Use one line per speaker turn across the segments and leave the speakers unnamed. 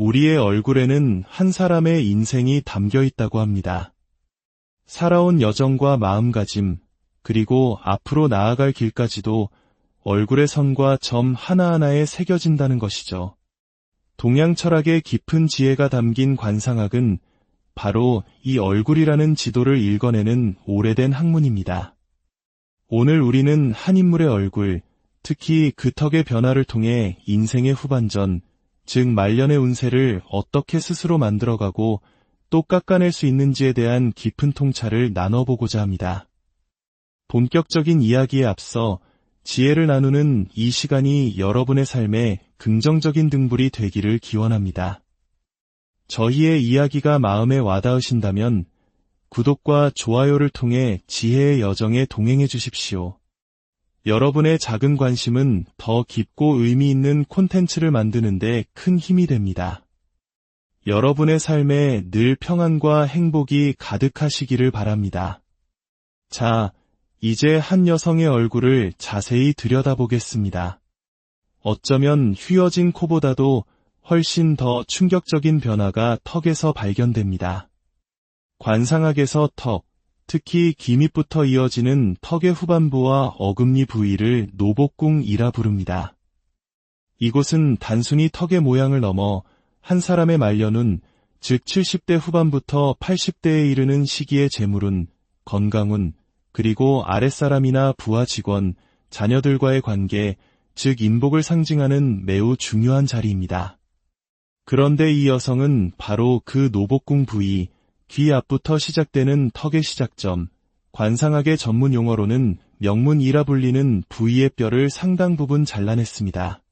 우리의 얼굴에는 한 사람의 인생이 담겨 있다고 합니다. 살아온 여정과 마음가짐, 그리고 앞으로 나아갈 길까지도 얼굴의 선과 점 하나하나에 새겨진다는 것이죠. 동양 철학의 깊은 지혜가 담긴 관상학은 바로 이 얼굴이라는 지도를 읽어내는 오래된 학문입니다. 오늘 우리는 한 인물의 얼굴, 특히 그 턱의 변화를 통해 인생의 후반전, 즉 말년의 운세를 어떻게 스스로 만들어가고 또 깎아낼 수 있는지에 대한 깊은 통찰을 나눠보고자 합니다. 본격적인 이야기에 앞서 지혜를 나누는 이 시간이 여러분의 삶에 긍정적인 등불이 되기를 기원합니다. 저희의 이야기가 마음에 와닿으신다면 구독과 좋아요를 통해 지혜의 여정에 동행해 주십시오. 여러분의 작은 관심은 더 깊고 의미 있는 콘텐츠를 만드는 데 큰 힘이 됩니다. 여러분의 삶에 늘 평안과 행복이 가득하시기를 바랍니다. 자, 이제 한 여성의 얼굴을 자세히 들여다보겠습니다. 어쩌면 휘어진 코보다도 훨씬 더 충격적인 변화가 턱에서 발견됩니다. 관상학에서 턱, 특히 귀 밑부터 이어지는 턱의 후반부와 어금니 부위를 노복궁이라 부릅니다. 이곳은 단순히 턱의 모양을 넘어 한 사람의 말년운, 즉 70대 후반부터 80대에 이르는 시기의 재물운, 건강운, 그리고 아랫사람이나 부하 직원, 자녀들과의 관계, 즉 인복을 상징하는 매우 중요한 자리입니다. 그런데 이 여성은 바로 그 노복궁 부위, 귀 앞부터 시작되는 턱의 시작점, 관상학의 전문 용어로는 명문이라 불리는 부위의 뼈를 상당 부분 잘라냈습니다.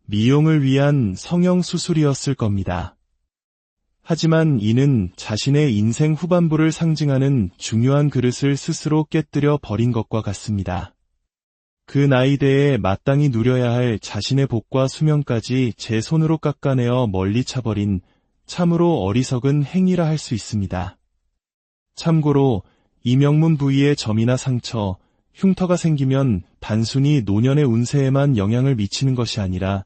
미용을 위한 성형 수술이었을 겁니다. 하지만 이는 자신의 인생 후반부를 상징하는 중요한 그릇을 스스로 깨뜨려 버린 것과 같습니다. 그 나이대에 마땅히 누려야 할 자신의 복과 수명까지 제 손으로 깎아내어 멀리 차버린 참으로 어리석은 행위라 할 수 있습니다. 참고로 이 명문 부위의 점이나 상처, 흉터가 생기면 단순히 노년의 운세에만 영향을 미치는 것이 아니라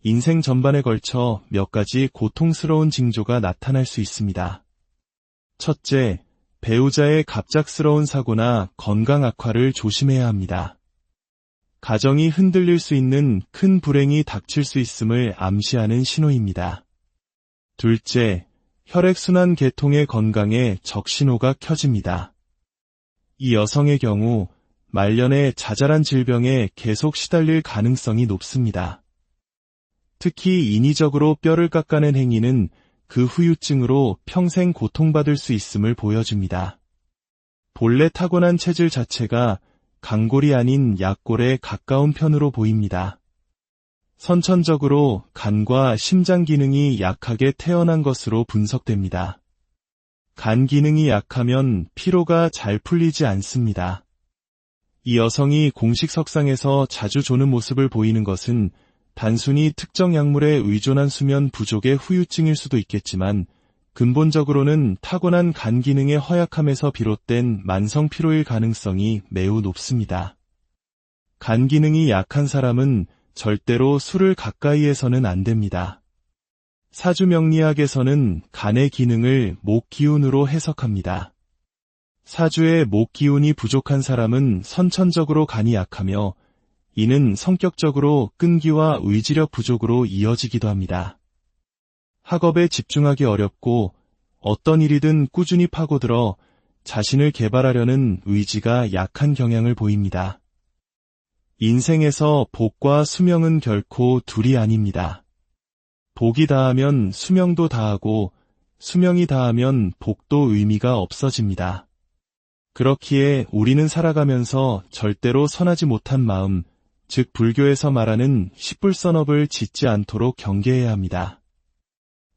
인생 전반에 걸쳐 몇 가지 고통스러운 징조가 나타날 수 있습니다. 첫째, 배우자의 갑작스러운 사고나 건강 악화를 조심해야 합니다. 가정이 흔들릴 수 있는 큰 불행이 닥칠 수 있음을 암시하는 신호입니다. 둘째, 혈액순환 계통의 건강에 적신호가 켜집니다. 이 여성의 경우 말년에 자잘한 질병에 계속 시달릴 가능성이 높습니다. 특히 인위적으로 뼈를 깎아낸 행위는 그 후유증으로 평생 고통받을 수 있음을 보여줍니다. 본래 타고난 체질 자체가 강골이 아닌 약골에 가까운 편으로 보입니다. 선천적으로 간과 심장 기능이 약하게 태어난 것으로 분석됩니다. 간 기능이 약하면 피로가 잘 풀리지 않습니다. 이 여성이 공식 석상에서 자주 조는 모습을 보이는 것은 단순히 특정 약물에 의존한 수면 부족의 후유증일 수도 있겠지만 근본적으로는 타고난 간 기능의 허약함에서 비롯된 만성 피로일 가능성이 매우 높습니다. 간 기능이 약한 사람은 절대로 술을 가까이에서는 안 됩니다. 사주명리학에서는 간의 기능을 목 기운으로 해석합니다. 사주의 목 기운이 부족한 사람은 선천적으로 간이 약하며 이는 성격적으로 끈기와 의지력 부족으로 이어지기도 합니다. 학업에 집중하기 어렵고 어떤 일이든 꾸준히 파고들어 자신을 개발하려는 의지가 약한 경향을 보입니다. 인생에서 복과 수명은 결코 둘이 아닙니다. 복이 다하면 수명도 다하고 수명이 다하면 복도 의미가 없어집니다. 그렇기에 우리는 살아가면서 절대로 선하지 못한 마음, 즉 불교에서 말하는 십불선업을 짓지 않도록 경계해야 합니다.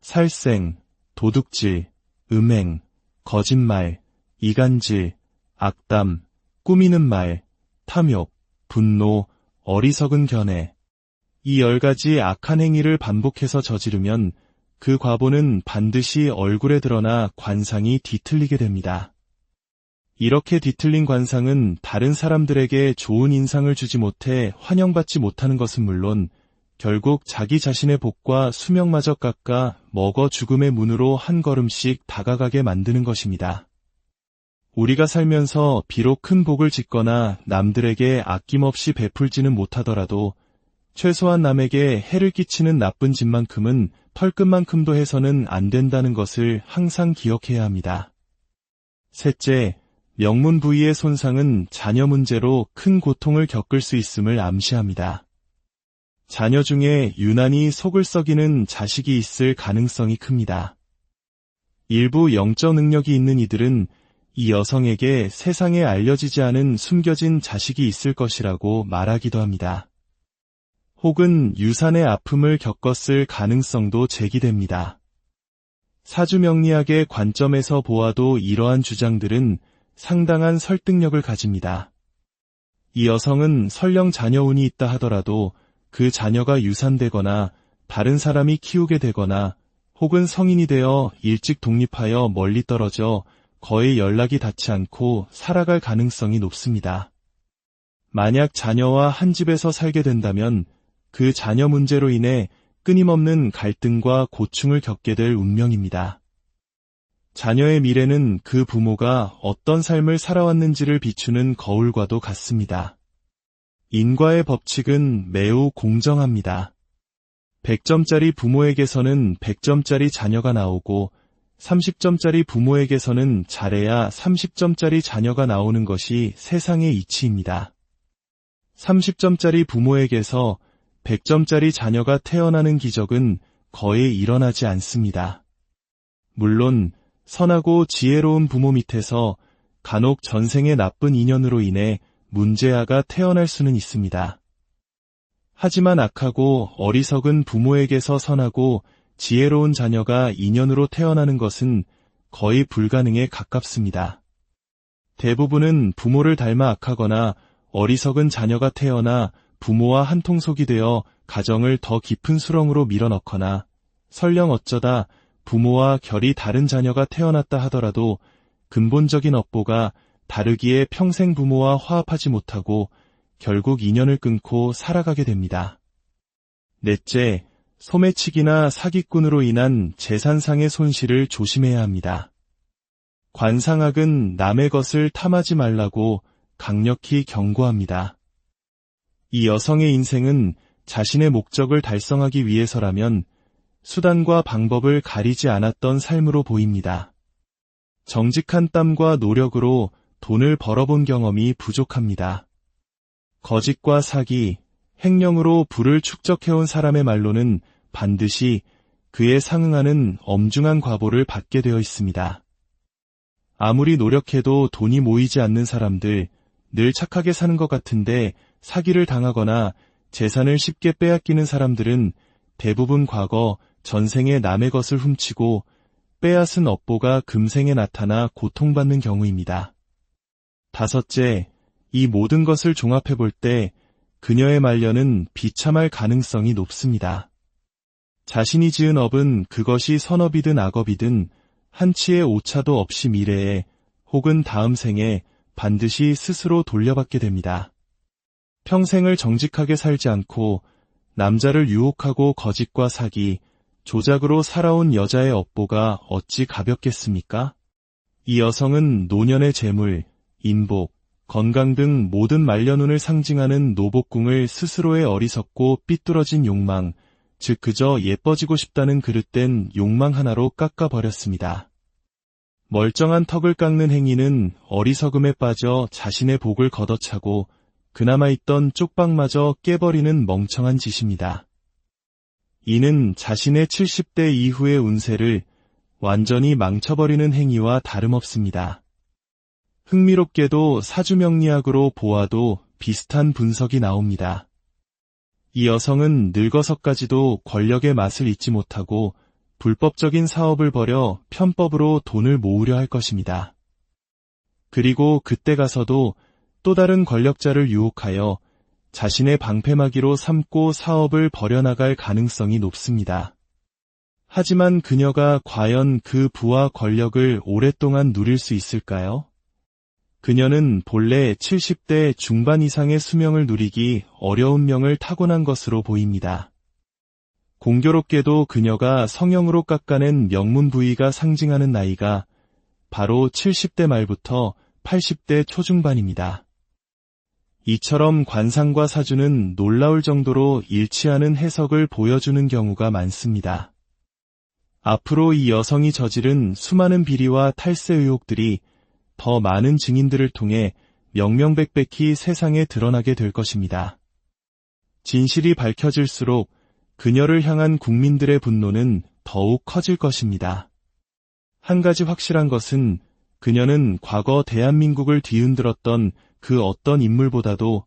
살생, 도둑질, 음행, 거짓말, 이간질, 악담, 꾸미는 말, 탐욕, 분노, 어리석은 견해. 이 10가지 악한 행위를 반복해서 저지르면 그 과보는 반드시 얼굴에 드러나 관상이 뒤틀리게 됩니다. 이렇게 뒤틀린 관상은 다른 사람들에게 좋은 인상을 주지 못해 환영받지 못하는 것은 물론 결국 자기 자신의 복과 수명마저 깎아 먹어 죽음의 문으로 한 걸음씩 다가가게 만드는 것입니다. 우리가 살면서 비록 큰 복을 짓거나 남들에게 아낌없이 베풀지는 못하더라도 최소한 남에게 해를 끼치는 나쁜 짓만큼은 털끝만큼도 해서는 안 된다는 것을 항상 기억해야 합니다. 셋째, 명문 부위의 손상은 자녀 문제로 큰 고통을 겪을 수 있음을 암시합니다. 자녀 중에 유난히 속을 썩이는 자식이 있을 가능성이 큽니다. 일부 영적 능력이 있는 이들은 이 여성에게 세상에 알려지지 않은 숨겨진 자식이 있을 것이라고 말하기도 합니다. 혹은 유산의 아픔을 겪었을 가능성도 제기됩니다. 사주명리학의 관점에서 보아도 이러한 주장들은 상당한 설득력을 가집니다. 이 여성은 설령 자녀운이 있다 하더라도 그 자녀가 유산되거나 다른 사람이 키우게 되거나 혹은 성인이 되어 일찍 독립하여 멀리 떨어져 거의 연락이 닿지 않고 살아갈 가능성이 높습니다. 만약 자녀와 한 집에서 살게 된다면 그 자녀 문제로 인해 끊임없는 갈등과 고충을 겪게 될 운명입니다. 자녀의 미래는 그 부모가 어떤 삶을 살아왔는지를 비추는 거울과도 같습니다. 인과의 법칙은 매우 공정합니다. 100점짜리 부모에게서는 100점짜리 자녀가 나오고 30점짜리 부모에게서는 잘해야 30점짜리 자녀가 나오는 것이 세상의 이치입니다. 30점짜리 부모에게서 100점짜리 자녀가 태어나는 기적은 거의 일어나지 않습니다. 물론 선하고 지혜로운 부모 밑에서 간혹 전생의 나쁜 인연으로 인해 문제아가 태어날 수는 있습니다. 하지만 악하고 어리석은 부모에게서 선하고 지혜로운 자녀가 인연으로 태어나는 것은 거의 불가능에 가깝습니다. 대부분은 부모를 닮아 악하거나 어리석은 자녀가 태어나 부모와 한통속이 되어 가정을 더 깊은 수렁으로 밀어넣거나 설령 어쩌다 부모와 결이 다른 자녀가 태어났다 하더라도 근본적인 업보가 다르기에 평생 부모와 화합하지 못하고 결국 인연을 끊고 살아가게 됩니다. 넷째, 소매치기나 사기꾼으로 인한 재산상의 손실을 조심해야 합니다. 관상학은 남의 것을 탐하지 말라고 강력히 경고합니다. 이 여성의 인생은 자신의 목적을 달성하기 위해서라면 수단과 방법을 가리지 않았던 삶으로 보입니다. 정직한 땀과 노력으로 돈을 벌어본 경험이 부족합니다. 거짓과 사기, 횡령으로 부를 축적해온 사람의 말로는 반드시 그에 상응하는 엄중한 과보를 받게 되어 있습니다. 아무리 노력해도 돈이 모이지 않는 사람들, 늘 착하게 사는 것 같은데 사기를 당하거나 재산을 쉽게 빼앗기는 사람들은 대부분 과거 전생에 남의 것을 훔치고 빼앗은 업보가 금생에 나타나 고통받는 경우입니다. 다섯째, 이 모든 것을 종합해볼 때 그녀의 말년은 비참할 가능성이 높습니다. 자신이 지은 업은 그것이 선업이든 악업이든 한치의 오차도 없이 미래에 혹은 다음 생에 반드시 스스로 돌려받게 됩니다. 평생을 정직하게 살지 않고 남자를 유혹하고 거짓과 사기, 조작으로 살아온 여자의 업보가 어찌 가볍겠습니까? 이 여성은 노년의 재물, 인복, 건강 등 모든 말년운을 상징하는 노복궁을 스스로의 어리석고 삐뚤어진 욕망, 즉 그저 예뻐지고 싶다는 그릇된 욕망 하나로 깎아버렸습니다. 멀쩡한 턱을 깎는 행위는 어리석음에 빠져 자신의 복을 걷어차고 그나마 있던 쪽박마저 깨버리는 멍청한 짓입니다. 이는 자신의 70대 이후의 운세를 완전히 망쳐버리는 행위와 다름없습니다. 흥미롭게도 사주명리학으로 보아도 비슷한 분석이 나옵니다. 이 여성은 늙어서까지도 권력의 맛을 잊지 못하고 불법적인 사업을 벌여 편법으로 돈을 모으려 할 것입니다. 그리고 그때 가서도 또 다른 권력자를 유혹하여 자신의 방패막이로 삼고 사업을 벌여나갈 가능성이 높습니다. 하지만 그녀가 과연 그 부와 권력을 오랫동안 누릴 수 있을까요? 그녀는 본래 70대 중반 이상의 수명을 누리기 어려운 명을 타고난 것으로 보입니다. 공교롭게도 그녀가 성형으로 깎아낸 명문 부위가 상징하는 나이가 바로 70대 말부터 80대 초중반입니다. 이처럼 관상과 사주는 놀라울 정도로 일치하는 해석을 보여주는 경우가 많습니다. 앞으로 이 여성이 저지른 수많은 비리와 탈세 의혹들이 더 많은 증인들을 통해 명명백백히 세상에 드러나게 될 것입니다. 진실이 밝혀질수록 그녀를 향한 국민들의 분노는 더욱 커질 것입니다. 한 가지 확실한 것은 그녀는 과거 대한민국을 뒤흔들었던 그 어떤 인물보다도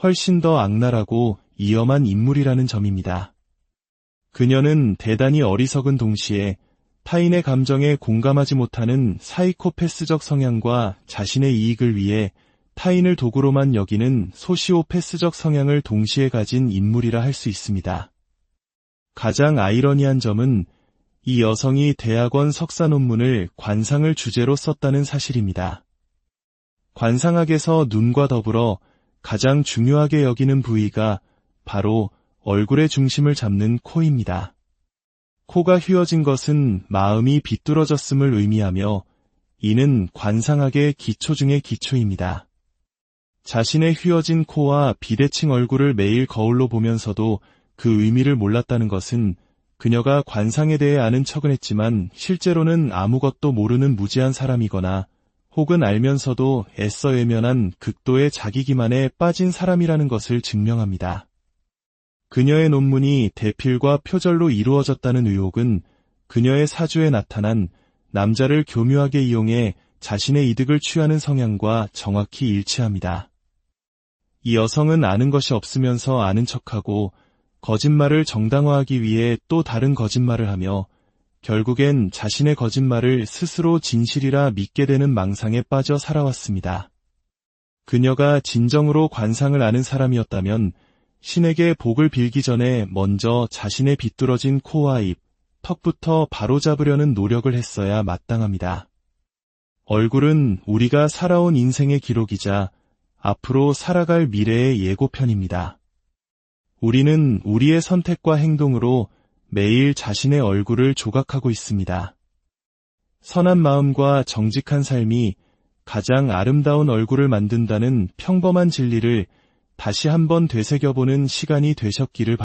훨씬 더 악랄하고 위험한 인물이라는 점입니다. 그녀는 대단히 어리석은 동시에 타인의 감정에 공감하지 못하는 사이코패스적 성향과 자신의 이익을 위해 타인을 도구로만 여기는 소시오패스적 성향을 동시에 가진 인물이라 할 수 있습니다. 가장 아이러니한 점은 이 여성이 대학원 석사 논문을 관상을 주제로 썼다는 사실입니다. 관상학에서 눈과 더불어 가장 중요하게 여기는 부위가 바로 얼굴의 중심을 잡는 코입니다. 코가 휘어진 것은 마음이 비뚤어졌음을 의미하며 이는 관상학의 기초 중의 기초입니다. 자신의 휘어진 코와 비대칭 얼굴을 매일 거울로 보면서도 그 의미를 몰랐다는 것은 그녀가 관상에 대해 아는 척은 했지만 실제로는 아무것도 모르는 무지한 사람이거나 혹은 알면서도 애써 외면한 극도의 자기 기만에 빠진 사람이라는 것을 증명합니다. 그녀의 논문이 대필과 표절로 이루어졌다는 의혹은 그녀의 사주에 나타난 남자를 교묘하게 이용해 자신의 이득을 취하는 성향과 정확히 일치합니다. 이 여성은 아는 것이 없으면서 아는 척하고 거짓말을 정당화하기 위해 또 다른 거짓말을 하며 결국엔 자신의 거짓말을 스스로 진실이라 믿게 되는 망상에 빠져 살아왔습니다. 그녀가 진정으로 관상을 아는 사람이었다면 신에게 복을 빌기 전에 먼저 자신의 비뚤어진 코와 입, 턱부터 바로잡으려는 노력을 했어야 마땅합니다. 얼굴은 우리가 살아온 인생의 기록이자 앞으로 살아갈 미래의 예고편입니다. 우리는 우리의 선택과 행동으로 매일 자신의 얼굴을 조각하고 있습니다. 선한 마음과 정직한 삶이 가장 아름다운 얼굴을 만든다는 평범한 진리를 다시 한번 되새겨보는 시간이 되셨기를 바랍니다.